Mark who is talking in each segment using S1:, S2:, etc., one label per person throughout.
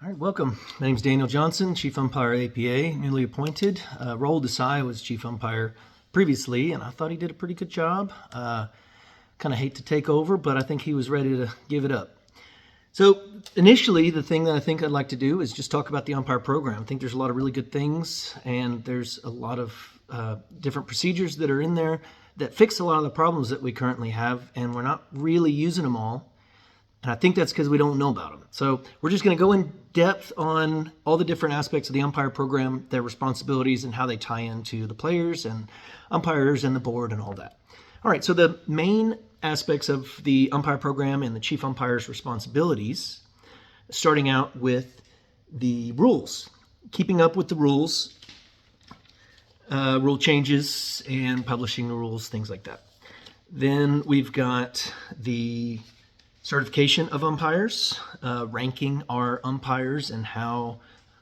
S1: All right, welcome. My name is Daniel Johnson, Chief Umpire APA, newly appointed. Raul Desai was Chief Umpire previously, and I thought he did a pretty good job. Kind of hate to take over, but I think he was ready to give it up. So initially, the thing that I think I'd like to do is just talk about the umpire program. I think there's a lot of really good things, and there's a lot of different procedures that are in there that fix a lot of the problems that we currently have, and we're not really using them all. And I think that's because we don't know about them. So we're just going to go in depth on all the different aspects of the umpire program, their responsibilities, and how they tie into the players and umpires and the board and all that. All right, so the main aspects of the umpire program and the chief umpire's responsibilities, starting out with the rules, keeping up with the rules, rule changes, and publishing the rules, things like that. Then we've got the certification of umpires, ranking our umpires and how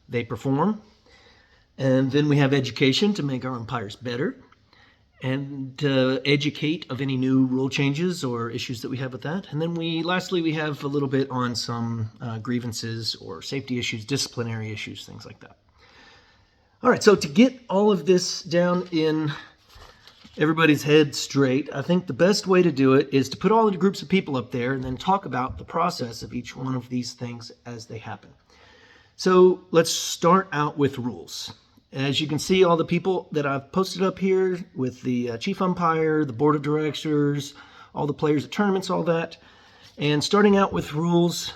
S1: they perform. And then we have education to make our umpires better and educate of any new rule changes or issues that we have with that. And then lastly, we have a little bit on some grievances or safety issues, disciplinary issues, things like that. All right, so to get all of this down in everybody's head straight, I think the best way to do it is to put all the groups of people up there and then talk about the process of each one of these things as they happen. So let's start out with rules. As you can see, all the people that I've posted up here with the chief umpire, the board of directors, all the players at tournaments, all that. And starting out with rules,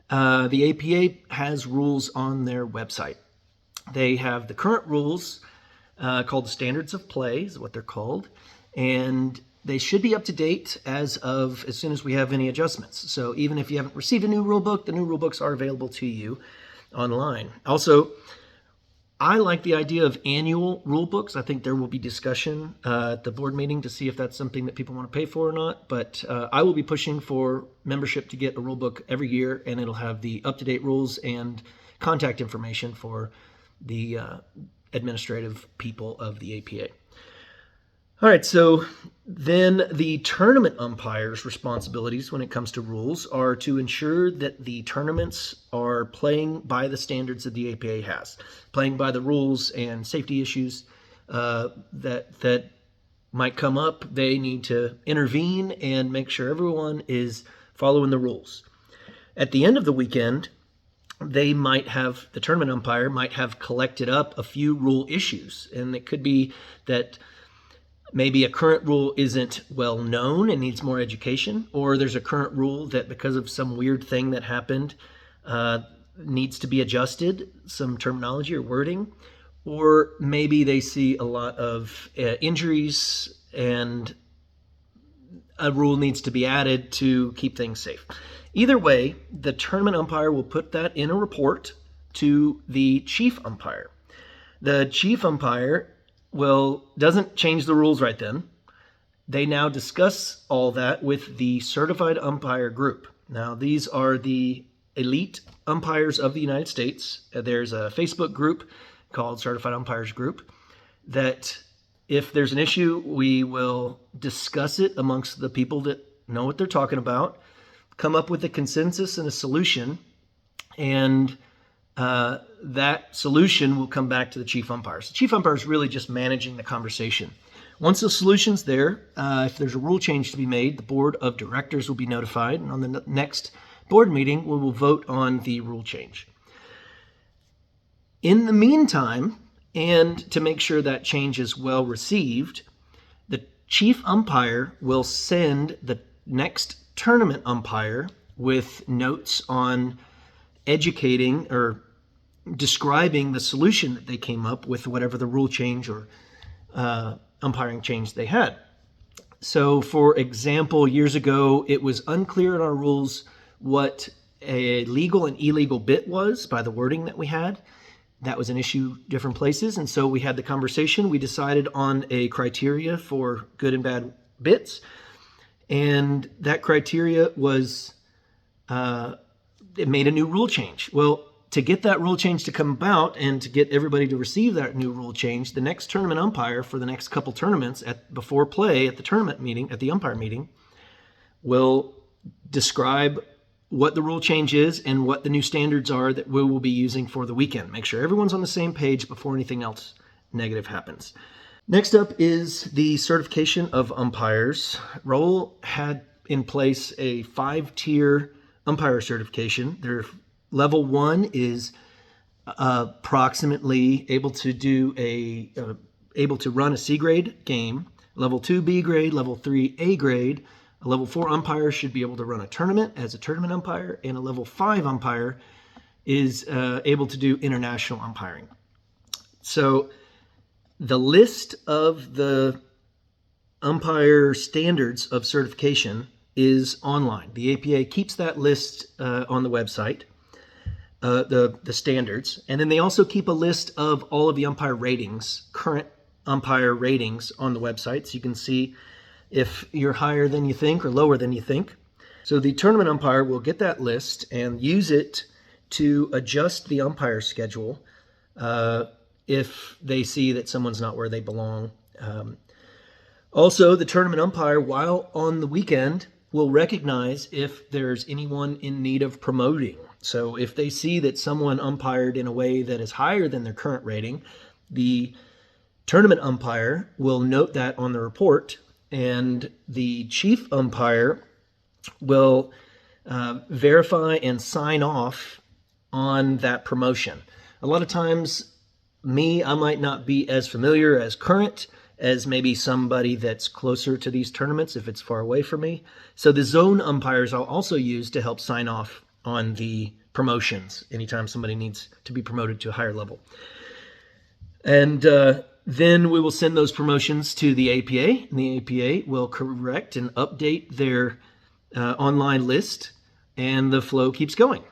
S1: the APA has rules on their website. They have the current rules, called the standards of play is what they're called, and they should be up to date as soon as we have any adjustments. So even if you haven't received a new rule book, the new rule books are available to you online. Also, I like the idea of annual rule books. I think there will be discussion at the board meeting to see if that's something that people want to pay for or not, but I will be pushing for membership to get a rule book every year, and it'll have the up-to-date rules and contact information for the administrative people of the APA. All right, so then the tournament umpire's responsibilities when it comes to rules are to ensure that the tournaments are playing by the standards that the APA has, playing by the rules and safety issues that might come up. They need to intervene and make sure everyone is following the rules. At the end of the weekend, the tournament umpire might have collected up a few rule issues. And it could be that maybe a current rule isn't well known and needs more education, or there's a current rule that because of some weird thing that happened needs to be adjusted, some terminology or wording, or maybe they see a lot of injuries and a rule needs to be added to keep things safe. Either way, the tournament umpire will put that in a report to the chief umpire. The chief umpire doesn't change the rules right then. They now discuss all that with the certified umpire group. Now, these are the elite umpires of the United States. There's a Facebook group called Certified Umpires Group that if there's an issue, we will discuss it amongst the people that know what they're talking about, come up with a consensus and a solution, and that solution will come back to the chief umpire. So the chief umpire is really just managing the conversation. Once the solution's there, if there's a rule change to be made, the board of directors will be notified, and on the next board meeting, we will vote on the rule change. In the meantime, and to make sure that change is well received, the chief umpire will send the next tournament umpire with notes on educating or describing the solution that they came up with, whatever the rule change or umpiring change they had. So, for example, years ago, it was unclear in our rules what a legal and illegal bit was by the wording that we had. That was an issue different places, and so we had the conversation. We decided on a criteria for good and bad bits, and that criteria was it made a new rule change. Well, to get that rule change to come about and to get everybody to receive that new rule change, the next tournament umpire for the next couple tournaments before play at the tournament meeting, at the umpire meeting, will describe what the rule change is and what the new standards are that we will be using for the weekend. Make sure everyone's on the same page before anything else negative happens. Next up is the certification of umpires. Raul had in place a 5-tier umpire certification. Their level 1 is approximately able to run a C grade game. Level 2 B grade, level 3 A grade. A level 4 umpire should be able to run a tournament as a tournament umpire, and a level 5 umpire is able to do international umpiring. So the list of the umpire standards of certification is online. The APA keeps that list on the website, the standards, and then they also keep a list of all of the umpire ratings, current umpire ratings on the website, so you can see if you're higher than you think or lower than you think. So the tournament umpire will get that list and use it to adjust the umpire schedule if they see that someone's not where they belong. Also, the tournament umpire, while on the weekend, will recognize if there's anyone in need of promoting. So if they see that someone umpired in a way that is higher than their current rating, the tournament umpire will note that on the report, and the chief umpire will verify and sign off on that promotion. A lot of times, I might not be as familiar as current as maybe somebody that's closer to these tournaments if it's far away from me. So the zone umpires I'll also use to help sign off on the promotions anytime somebody needs to be promoted to a higher level. And then we will send those promotions to the APA, and the APA will correct and update their online list, and the flow keeps going.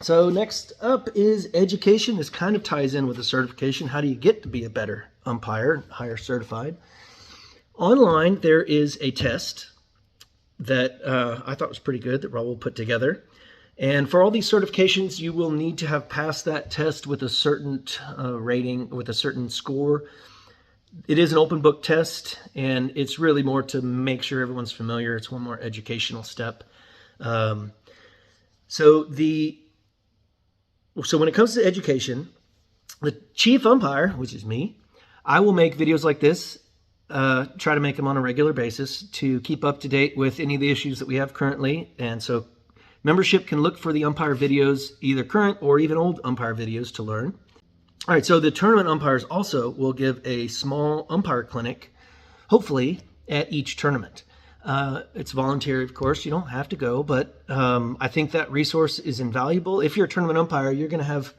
S1: So next up is education. This kind of ties in with the certification. How do you get to be a better umpire, higher certified? Online, there is a test that I thought was pretty good that Raul put together. And for all these certifications, you will need to have passed that test with a certain rating, with a certain score. It is an open book test, and it's really more to make sure everyone's familiar. It's one more educational step. So when it comes to education, the chief umpire, which is me, I will make videos like this, try to make them on a regular basis to keep up to date with any of the issues that we have currently. And so membership can look for the umpire videos, either current or even old umpire videos to learn. All right, so the tournament umpires also will give a small umpire clinic, hopefully, at each tournament. It's voluntary, of course. You don't have to go, but I think that resource is invaluable. If you're a tournament umpire, you're going to have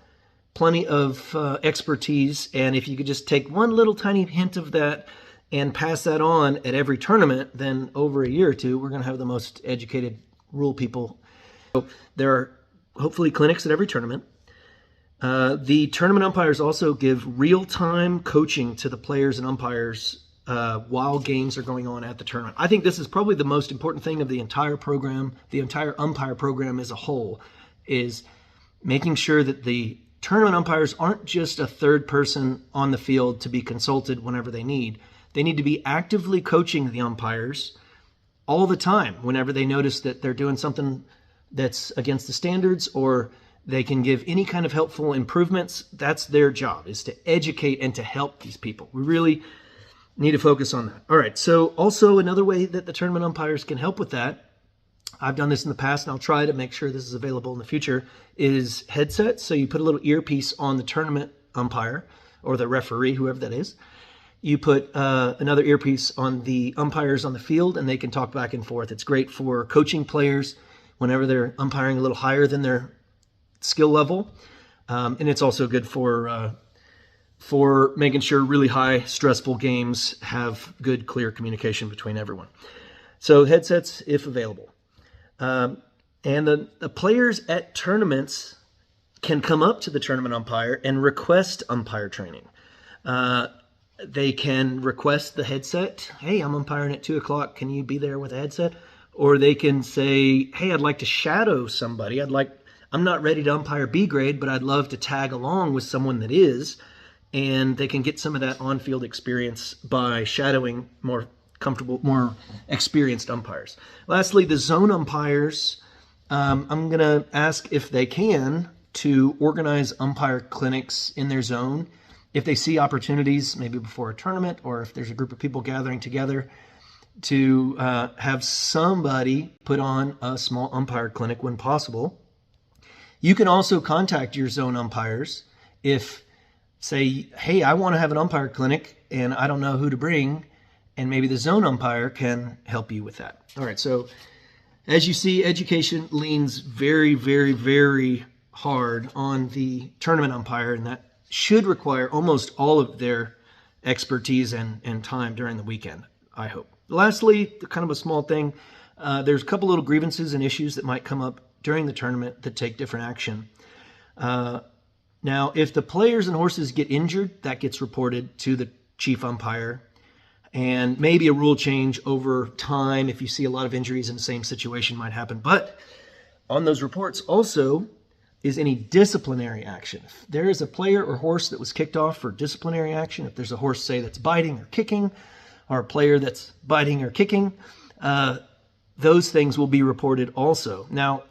S1: plenty of expertise, and if you could just take one little tiny hint of that and pass that on at every tournament, then over a year or two, we're going to have the most educated rule people. So there are hopefully clinics at every tournament. The tournament umpires also give real-time coaching to the players and umpires while games are going on at the tournament. I think this is probably the most important thing of the entire program, the entire umpire program as a whole, is making sure that the tournament umpires aren't just a third person on the field to be consulted whenever they need. They need to be actively coaching the umpires all the time whenever they notice that they're doing something that's against the standards, or they can give any kind of helpful improvements. That's their job, is to educate and to help these people. We really need to focus on that. All right, so also another way that the tournament umpires can help with that, I've done this in the past and I'll try to make sure this is available in the future, is headsets. So you put a little earpiece on the tournament umpire or the referee, whoever that is. You put another earpiece on the umpires on the field, and they can talk back and forth. It's great for coaching players whenever they're umpiring a little higher than their skill level. And it's also good for making sure really high, stressful games have good, clear communication between everyone. So headsets, if available. And the players at tournaments can come up to the tournament umpire and request umpire training. They can request the headset. Hey, I'm umpiring at 2 o'clock. Can you be there with a headset? Or they can say, hey, I'd like to shadow somebody. I'm not ready to umpire B grade, but I'd love to tag along with someone that is. And they can get some of that on-field experience by shadowing more comfortable, more experienced umpires. Lastly, the zone umpires I'm going to ask if they can to organize umpire clinics in their zone. If they see opportunities, maybe before a tournament, or if there's a group of people gathering together, to have somebody put on a small umpire clinic when possible. You can also contact your zone umpires if, say, hey, I want to have an umpire clinic and I don't know who to bring, and maybe the zone umpire can help you with that. All right, so as you see, education leans very, very, very hard on the tournament umpire, and that should require almost all of their expertise and time during the weekend, I hope. Lastly, kind of a small thing, there's a couple little grievances and issues that might come up during the tournament that take different action. Now, if the players and horses get injured, that gets reported to the chief umpire, and maybe a rule change over time if you see a lot of injuries in the same situation might happen. But on those reports also is any disciplinary action. If there is a player or horse that was kicked off for disciplinary action, if there's a horse, say, that's biting or kicking, or a player that's biting or kicking, those things will be reported also. Now,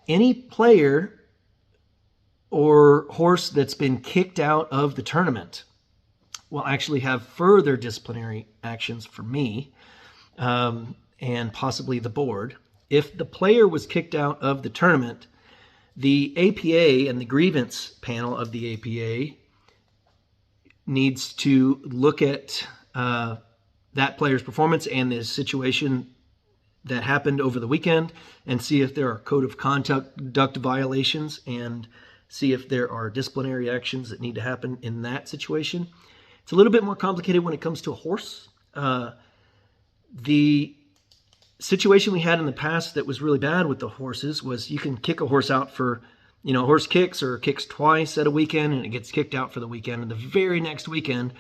S1: any player or horse that's been kicked out of the tournament will actually have further disciplinary actions for me and possibly the board. If the player was kicked out of the tournament, the APA and the grievance panel of the APA needs to look at that player's performance and the situation that happened over the weekend and see if there are code of conduct violations and see if there are disciplinary actions that need to happen in that situation. It's a little bit more complicated when it comes to a horse. The situation we had in the past that was really bad with the horses was you can kick a horse out for, a horse kicks or kicks twice at a weekend and it gets kicked out for the weekend. And the very next weekend,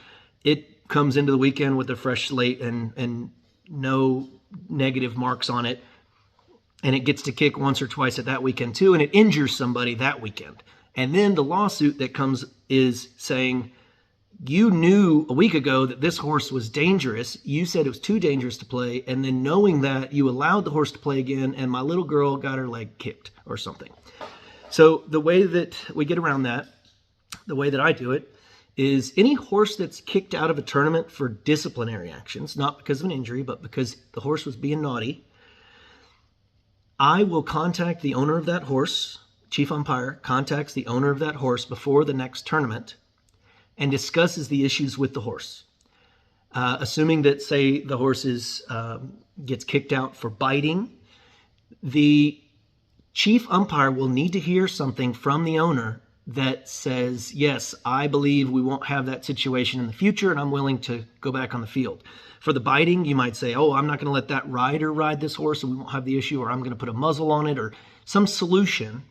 S1: it comes into the weekend with a fresh slate and no negative marks on it. And it gets to kick once or twice at that weekend too. And it injures somebody that weekend. And then the lawsuit that comes is saying, you knew a week ago that this horse was dangerous. You said it was too dangerous to play. And then knowing that, you allowed the horse to play again, and my little girl got her leg kicked or something. So the way that we get around that, the way that I do it, is any horse that's kicked out of a tournament for disciplinary actions, not because of an injury, but because the horse was being naughty, I will contact the owner of that horse. Chief umpire contacts the owner of that horse before the next tournament and discusses the issues with the horse. Assuming that, say, the horse gets kicked out for biting, the chief umpire will need to hear something from the owner that says, yes, I believe we won't have that situation in the future and I'm willing to go back on the field. For the biting, you might say, oh, I'm not going to let that rider ride this horse and we won't have the issue, or I'm going to put a muzzle on it, or some solution.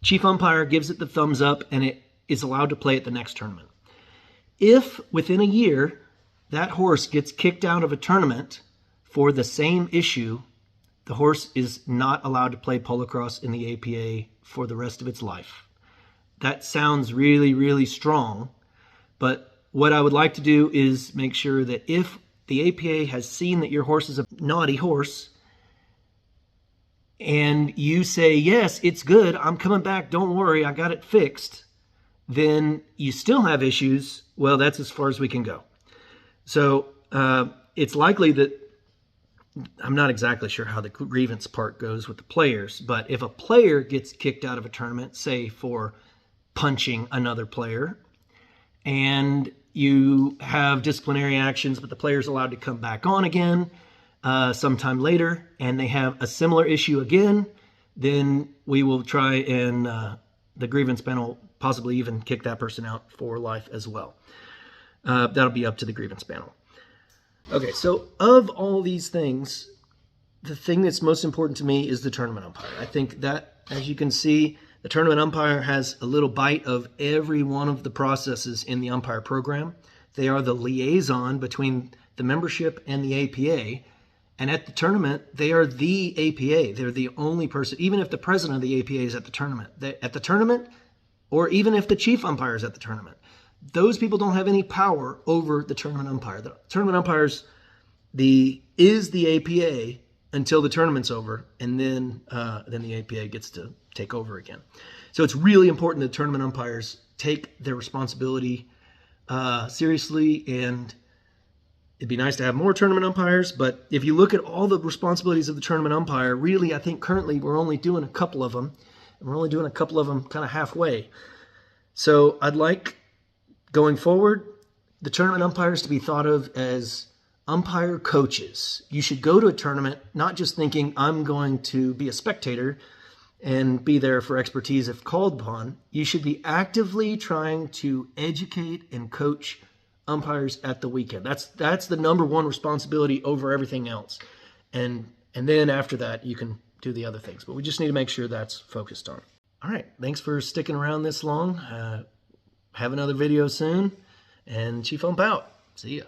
S1: Chief umpire gives it the thumbs up and it is allowed to play at the next tournament. If within a year that horse gets kicked out of a tournament for the same issue, the horse is not allowed to play polocrosse in the APA for the rest of its life. That sounds really, really strong, but what I would like to do is make sure that if the APA has seen that your horse is a naughty horse and you say, yes, it's good, I'm coming back, don't worry, I got it fixed, then you still have issues, well, that's as far as we can go. So it's likely that, I'm not exactly sure how the grievance part goes with the players, but if a player gets kicked out of a tournament, say for punching another player, and you have disciplinary actions, but the player's allowed to come back on again sometime later, and they have a similar issue again, then we will try and the grievance panel possibly even kick that person out for life as well. That'll be up to the grievance panel. Okay, so of all these things, the thing that's most important to me is the tournament umpire. I think that, as you can see, the tournament umpire has a little bite of every one of the processes in the umpire program. They are the liaison between the membership and the APA. And at the tournament, they are the APA. They're the only person, even if the president of the APA is at the tournament, or even if the chief umpire is at the tournament, those people don't have any power over the tournament umpire. The tournament umpire is the APA, until the tournament's over, and then the APA gets to take over again. So it's really important that tournament umpires take their responsibility seriously, and it'd be nice to have more tournament umpires, but if you look at all the responsibilities of the tournament umpire, really, I think currently we're only doing a couple of them, and we're only doing a couple of them kind of halfway. So I'd like, going forward, the tournament umpires to be thought of as umpire coaches. You should go to a tournament not just thinking, I'm going to be a spectator and be there for expertise if called upon. You should be actively trying to educate and coach umpires at the weekend. That's the number one responsibility over everything else. And then after that, you can do the other things. But we just need to make sure that's focused on. All right. Thanks for sticking around this long. Have another video soon. And Chief Ump out. See ya.